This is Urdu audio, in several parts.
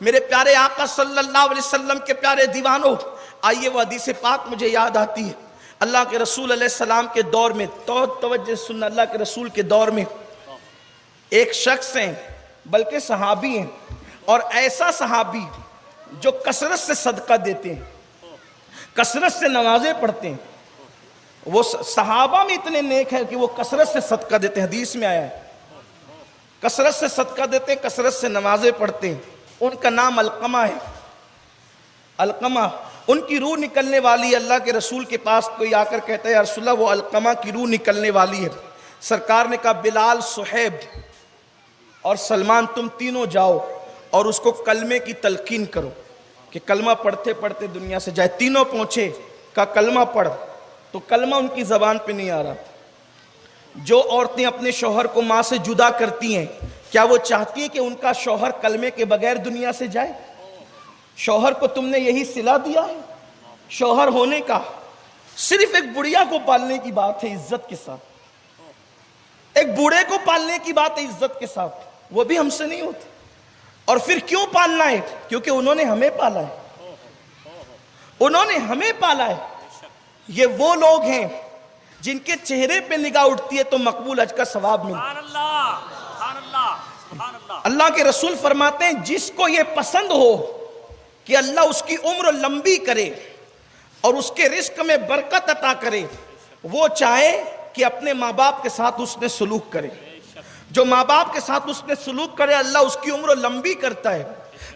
میرے پیارے آقا صلی اللہ علیہ وسلم کے پیارے دیوانوں، آئیے وہ حدیث پاک مجھے یاد آتی ہے۔ اللہ کے رسول علیہ السلام کے دور میں، توجہ سننا، اللہ کے رسول کے دور میں ایک شخص ہیں، بلکہ صحابی ہیں، اور ایسا صحابی جو کثرت سے صدقہ دیتے ہیں، کثرت سے نمازیں پڑھتے ہیں۔ وہ صحابہ میں اتنے نیک ہیں کہ وہ کثرت سے صدقہ دیتے ہیں، حدیث میں آیا ہے، کثرت سے صدقہ دیتے ہیں، کثرت سے نمازیں پڑھتے ہیں۔ ان کا نام علقمہ ہے۔ علقمہ، ان کی روح نکلنے والی ہے۔ اللہ کے رسول کے پاس کوئی آ کر کہتا ہے یا رسول اللہ وہ علقمہ کی روح نکلنے والی ہے۔ سرکار نے کہا بلال، صہیب اور سلمان تم تینوں جاؤ اور اس کو کلمے کی تلقین کرو کہ کلمہ پڑھتے پڑھتے دنیا سے جائے۔ تینوں پہنچے، کہا کلمہ پڑھ، تو کلمہ ان کی زبان پہ نہیں آ رہا۔ جو عورتیں اپنے شوہر کو ماں سے جدا کرتی ہیں، کیا وہ چاہتی ہیں کہ ان کا شوہر کلمے کے بغیر دنیا سے جائے؟ شوہر کو تم نے یہی صلہ دیا ہے شوہر ہونے کا۔ صرف ایک بڑھیا کو پالنے کی بات ہے عزت کے ساتھ، ایک بوڑھے کو پالنے کی بات ہے عزت کے ساتھ، وہ بھی ہم سے نہیں ہوتی۔ اور پھر کیوں پالنا ہے؟ کیونکہ انہوں نے ہمیں پالا ہے، انہوں نے ہمیں پالا ہے۔ یہ وہ لوگ ہیں جن کے چہرے پہ نگاہ اٹھتی ہے تو مقبول حج کا ثواب ملتا ہے۔ اللہ کے رسول فرماتے ہیں جس کو یہ پسند ہو کہ اللہ اس کی عمر لمبی کرے اور اس کے رزق میں برکت عطا کرے، وہ چاہے کہ اپنے ماں باپ کے ساتھ اس نے سلوک کرے۔ جو ماں باپ کے ساتھ اس نے سلوک کرے، اللہ اس کی عمر لمبی کرتا ہے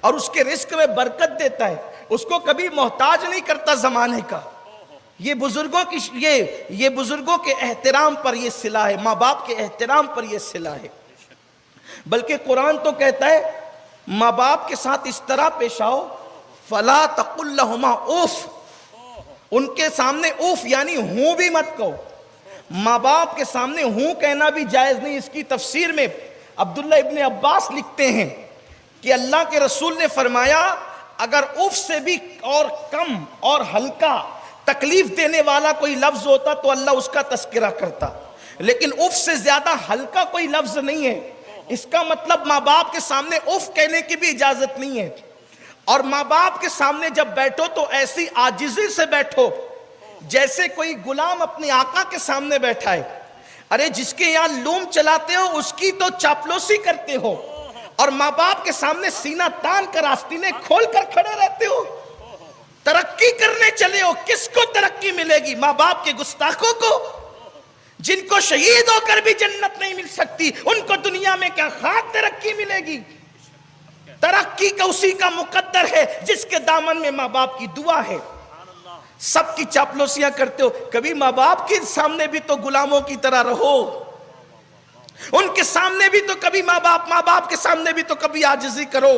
اور اس کے رزق میں برکت دیتا ہے، اس کو کبھی محتاج نہیں کرتا زمانے کا۔ یہ بزرگوں کے احترام پر یہ صلہ ہے، ماں باپ کے احترام پر یہ صلہ ہے۔ بلکہ قرآن تو کہتا ہے ماں باپ کے ساتھ اس طرح پیش آؤ، فَلَا تَقُلْ لَهُمَا اوف، ان کے سامنے اوف یعنی ہوں بھی مت کہو۔ ماں باپ کے سامنے ہوں کہنا بھی جائز نہیں۔ اس کی تفسیر میں عبداللہ ابن عباس لکھتے ہیں کہ اللہ کے رسول نے فرمایا اگر اوف سے بھی اور کم اور ہلکا تکلیف دینے والا کوئی لفظ ہوتا تو اللہ اس کا تذکرہ کرتا، لیکن اوف سے زیادہ ہلکا کوئی لفظ نہیں ہے۔ اس کا مطلب ماں باپ کے سامنے اوف کہنے کی بھی اجازت نہیں ہے۔ اور ماں باپ کے سامنے جب بیٹھو تو ایسی عاجزی سے بیٹھو جیسے کوئی غلام اپنے آقا کے سامنے بیٹھا ہے۔ ارے جس کے یہاں لوم چلاتے ہو اس کی تو چاپلوسی کرتے ہو، اور ماں باپ کے سامنے سینہ تان کر آستینیں کھول کر کھڑے رہتے ہو۔ ترقی کرنے چلے ہو، کس کو ترقی ملے گی؟ ماں باپ کے گستاخوں کو، جن کو شہید ہو کر بھی جنت نہیں مل سکتی، ان کو دنیا میں کیا خاک ترقی ملے گی؟ ترقی کا اسی کا مقدر ہے جس کے دامن میں ماں باپ کی دعا ہے۔ سب کی چاپلوسیاں کرتے ہو، کبھی ماں باپ کے سامنے بھی تو غلاموں کی طرح رہو، ان کے سامنے بھی تو کبھی ماں باپ کے سامنے بھی تو کبھی عاجزی کرو۔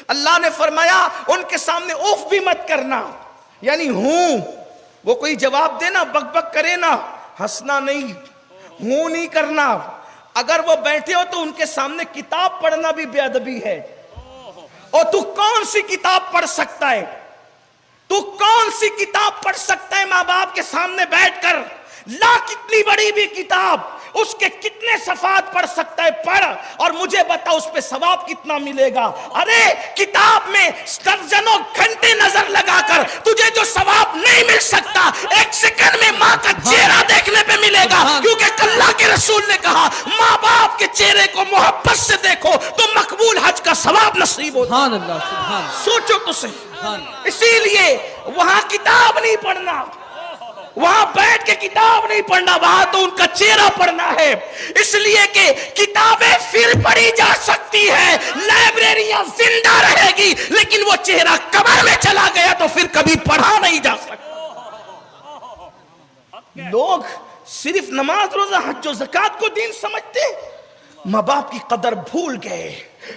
اللہ نے فرمایا ان کے سامنے اوف بھی مت کرنا، یعنی ہوں وہ کوئی جواب دینا، بک بک کرے نا، ہنسنا نہیں، ہوں نہیں کرنا۔ اگر وہ بیٹھے ہو تو ان کے سامنے کتاب پڑھنا بھی بے ادبی ہے۔ اور تو کون سی کتاب پڑھ سکتا ہے؟ تو کون سی کتاب پڑھ سکتا ہے ماں باپ کے سامنے بیٹھ کر؟ لا کتنی بڑی بھی کتاب، اس کے کتنے صفحات پڑھ سکتا ہے؟ پڑھ اور مجھے بتا اس پہ ثواب کتنا ملے گا۔ ارے کتاب میں درجنوں گھنٹے نظر لگا کر تجھے جو ثواب نہیں مل سکتا، ایک سیکنڈ میں ماں کا چہرہ دیکھنے پہ ملے گا، کیونکہ اللہ کے رسول نے کہا ماں باپ کے چہرے کو محبت سے دیکھو تو مقبول حج کا ثواب نصیب ہوتا۔ سبحان اللہ، سبحان اللہ۔ سوچو تو صحیح۔ اسی لیے وہاں کتاب نہیں پڑھنا، وہاں بیٹھ کے کتاب نہیں پڑھنا، وہاں تو ان کا چہرہ پڑھنا ہے۔ اس لیے کہ کتابیں پھر پڑھی جا سکتی ہے، لائبریریاں زندہ رہے گی، لیکن وہ چہرہ قبر میں چلا گیا تو پھر کبھی پڑھا نہیں جا سکتا۔ لوگ صرف نماز روزہ حج و زکوٰۃ کو دین سمجھتے، ماں باپ کی قدر بھول گئے،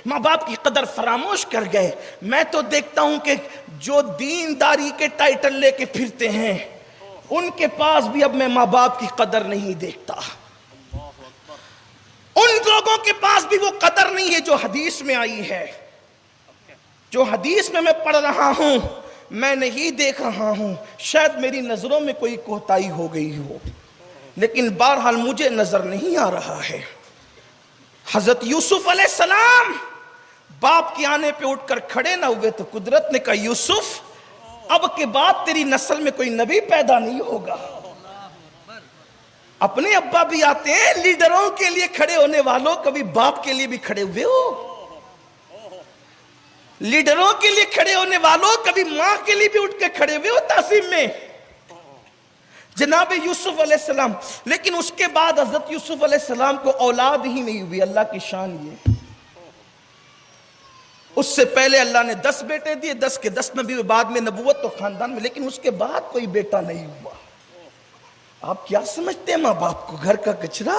ماں باپ کی قدر فراموش کر گئے۔ میں تو دیکھتا ہوں کہ جو دینداری کے ٹائٹل لے کے پھرتے ہیں ان کے پاس بھی اب میں ماں باپ کی قدر نہیں دیکھتا۔ ان لوگوں کے پاس بھی وہ قدر نہیں ہے جو حدیث میں آئی ہے، جو حدیث میں پڑھ رہا ہوں، میں نہیں دیکھ رہا ہوں۔ شاید میری نظروں میں کوئی کوتاہی ہو گئی ہو، لیکن بہرحال مجھے نظر نہیں آ رہا ہے۔ حضرت یوسف علیہ السلام باپ کے آنے پہ اٹھ کر کھڑے نہ ہوئے تو قدرت نے کہا یوسف اب کے بعد تیری نسل میں کوئی نبی پیدا نہیں ہوگا. اپنے ابا بھی آتے ہیں. لیڈروں کے لیے کھڑے ہونے والوں کبھی باپ کے لیے بھی کھڑے ہوئے ہو؟ لیڈروں کے لیے کھڑے ہونے والوں کبھی ماں کے لیے بھی اٹھ کے کھڑے ہوئے ہو تعظیم میں؟ جناب یوسف علیہ السلام. لیکن اس کے بعد حضرت یوسف علیہ السلام کو اولاد ہی نہیں ہوئی. اللہ کی شان یہ. اس سے پہلے اللہ نے 10 بیٹے دیے, 10 کے 10 نبی, بعد میں نبوت تو خاندان میں, لیکن اس کے بعد کوئی بیٹا نہیں ہوا. آپ کیا سمجھتے ہیں ماں باپ کو؟ گھر کا کچرا.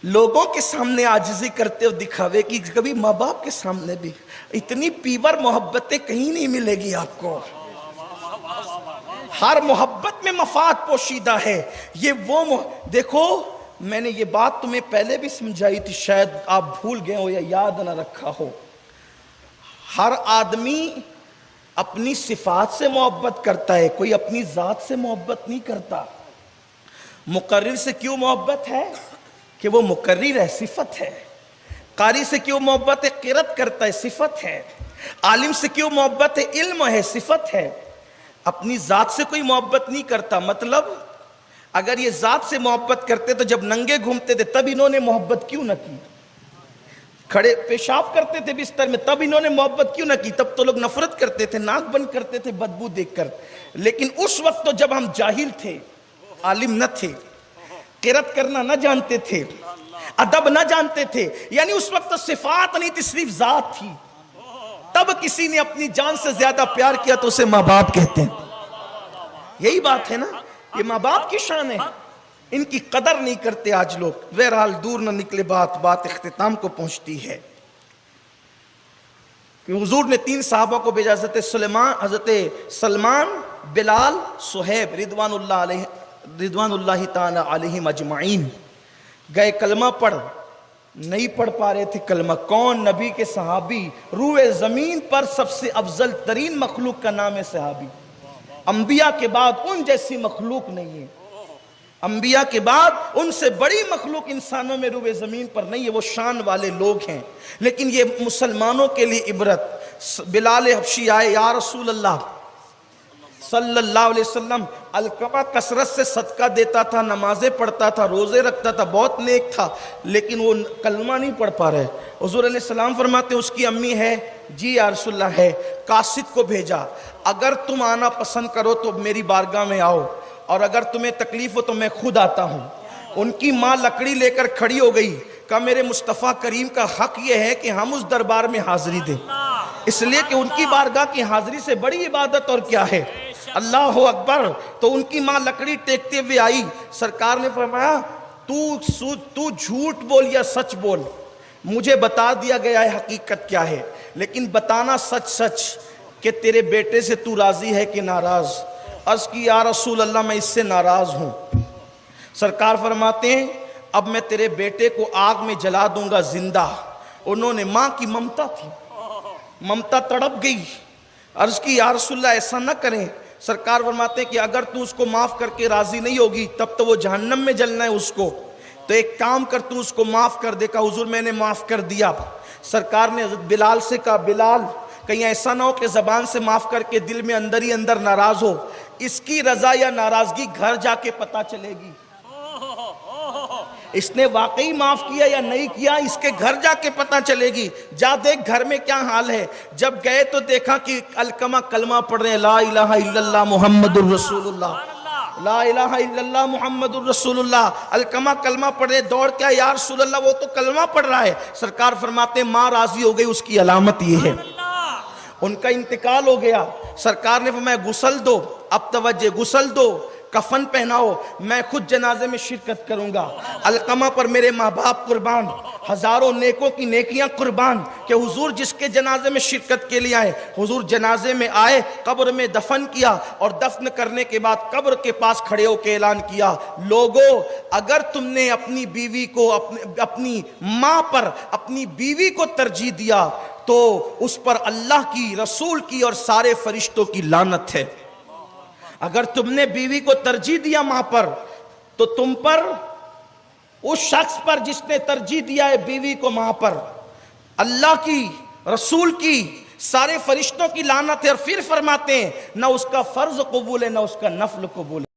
لوگوں کے سامنے عاجزی کرتے ہو دکھاوے کی, کبھی ماں باپ کے سامنے بھی. اتنی پیور محبتیں کہیں نہیں ملے گی آپ کو. ہر محبت میں مفاد پوشیدہ ہے. یہ وہ دیکھو میں نے یہ بات تمہیں پہلے بھی سمجھائی تھی, شاید آپ بھول گئے ہو یا یاد نہ رکھا ہو. ہر آدمی اپنی صفات سے محبت کرتا ہے, کوئی اپنی ذات سے محبت نہیں کرتا. مقرر سے کیوں محبت ہے کہ وہ مقرر ہے, صفت ہے. قاری سے کیوں محبت ہے؟ قرات کرتا ہے, صفت ہے. عالم سے کیوں محبت ہے؟ علم ہے, صفت ہے. اپنی ذات سے کوئی محبت نہیں کرتا. مطلب اگر یہ ذات سے محبت کرتے تو جب ننگے گھومتے تھے تب انہوں نے محبت کیوں نہ کی؟ کھڑے پیشاب کرتے تھے بستر میں تب انہوں نے محبت کیوں نہ کی؟ تب تو لوگ نفرت کرتے تھے, ناک بند کرتے تھے بدبو دیکھ کر. لیکن اس وقت تو جب ہم جاہل تھے, عالم نہ تھے, قرات کرنا نہ جانتے تھے, ادب نہ جانتے تھے, یعنی اس وقت تو صفات نہیں تھی, صرف ذات تھی. تب کسی نے اپنی جان سے زیادہ پیار کیا تو اسے ماں باپ کہتے ہیں. یہی بات ہے نا, یہ ماں باپ کی شان ہے. ان کی قدر نہیں کرتے آج لوگ. بہرحال دور نہ نکلے بات اختتام کو پہنچتی ہے کہ حضور نے 3 صحابہ کو بھیجا, حضرت سلمان, بلال, صہیب رضوان اللہ تعالی علیہم اجمعین. گئے کلمہ پڑھ, نہیں پڑھ پا رہے تھے کلمہ. کون؟ نبی کے صحابی. روئے زمین پر سب سے افضل ترین مخلوق کا نام ہے صحابی. انبیاء کے بعد ان جیسی مخلوق نہیں ہے. انبیاء کے بعد ان سے بڑی مخلوق انسانوں میں روئے زمین پر نہیں ہے. وہ شان والے لوگ ہیں. لیکن یہ مسلمانوں کے لیے عبرت. بلال حبشی آئے, یا رسول اللہ صلی اللہ علیہ وسلم, علقمہ کثرت سے صدقہ دیتا تھا, نمازیں پڑھتا تھا, روزے رکھتا تھا, بہت نیک تھا, لیکن وہ کلمہ نہیں پڑھ پا رہے. حضور علیہ السلام فرماتے ہیں اس کی امی ہے؟ جی یا رسول اللہ ہے. قاصد کو بھیجا, اگر تم آنا پسند کرو تو میری بارگاہ میں آؤ, اور اگر تمہیں تکلیف ہو تو میں خود آتا ہوں. ان کی ماں لکڑی لے کر کھڑی ہو گئی. کہا میرے مصطفیٰ کریم کا حق یہ ہے کہ ہم اس دربار میں حاضری دیں, اس لیے کہ ان کی بارگاہ کی حاضری سے بڑی عبادت اور کیا ہے. اللہ اکبر. تو ان کی ماں لکڑی ٹیکتے ہوئے آئی. سرکار نے فرمایا تو جھوٹ بول یا سچ بول, مجھے بتا دیا گیا ہے حقیقت کیا ہے, لیکن بتانا سچ کہ تیرے بیٹے سے تو راضی ہے کہ ناراض. عرض کی یا رسول اللہ میں اس سے ناراض ہوں. سرکار فرماتے ہیں اب میں تیرے بیٹے کو آگ میں جلا دوں گا زندہ. انہوں نے, ماں کی ممتا تھی, ممتا تڑپ گئی. عرض کی یا رسول اللہ ایسا نہ کریں. سرکار فرماتے ہیں کہ اگر تو اس کو معاف کر کے راضی نہیں ہوگی تب تو وہ جہنم میں جلنا ہے اس کو, تو ایک کام کر تو اس کو معاف کر دے. کہا حضور میں نے معاف کر دیا. سرکار نے حضرت بلال سے کہا بلال کہیں ایسا نہ ہو کہ زبان سے معاف کر کے دل میں اندر ہی اندر ناراض ہو. اس کی رضا یا ناراضگی گھر جا کے پتہ چلے گی. اس نے واقعی معاف کیا یا نہیں کیا اس کے گھر جا کے پتہ چلے گی. جا دیکھ گھر میں کیا حال ہے. جب گئے تو دیکھا کہ علقمہ کلمہ پڑھ رہے ہیں, لا الہ الا اللہ محمد الرسول اللہ, لا الہ الا اللہ محمد الرسول اللہ. علقمہ کلمہ پڑھ رہے, دوڑ کیا یا رسول اللہ وہ تو کلمہ پڑھ رہا ہے. سرکار فرماتے ہیں ماں راضی ہو گئی, اس کی علامت یہ ہے. ان کا انتقال ہو گیا. سرکار نے فرمایا غسل دو, اب توجہ, غسل دو, کفن پہناؤ, میں خود جنازے میں شرکت کروں گا. علقمہ پر میرے ماں باپ قربان, ہزاروں نیکوں کی نیکیاں قربان کہ حضور جس کے جنازے میں شرکت کے لیے آئے. حضور جنازے میں آئے, قبر میں دفن کیا, اور دفن کرنے کے بعد قبر کے پاس کھڑے ہو کے اعلان کیا, لوگوں اگر تم نے اپنی بیوی کو اپنی ماں پر اپنی بیوی کو ترجیح دیا تو اس پر اللہ کی, رسول کی اور سارے فرشتوں کی لعنت ہے. اگر تم نے بیوی کو ترجیح دیا ماں پر تو تم پر, اس شخص پر جس نے ترجیح دیا ہے بیوی کو ماں پر, اللہ کی، رسول کی، سارے فرشتوں کی لعنت ہے، اور پھر فرماتے ہیں نہ اس کا فرض قبول ہے نہ اس کا نفل قبول ہے۔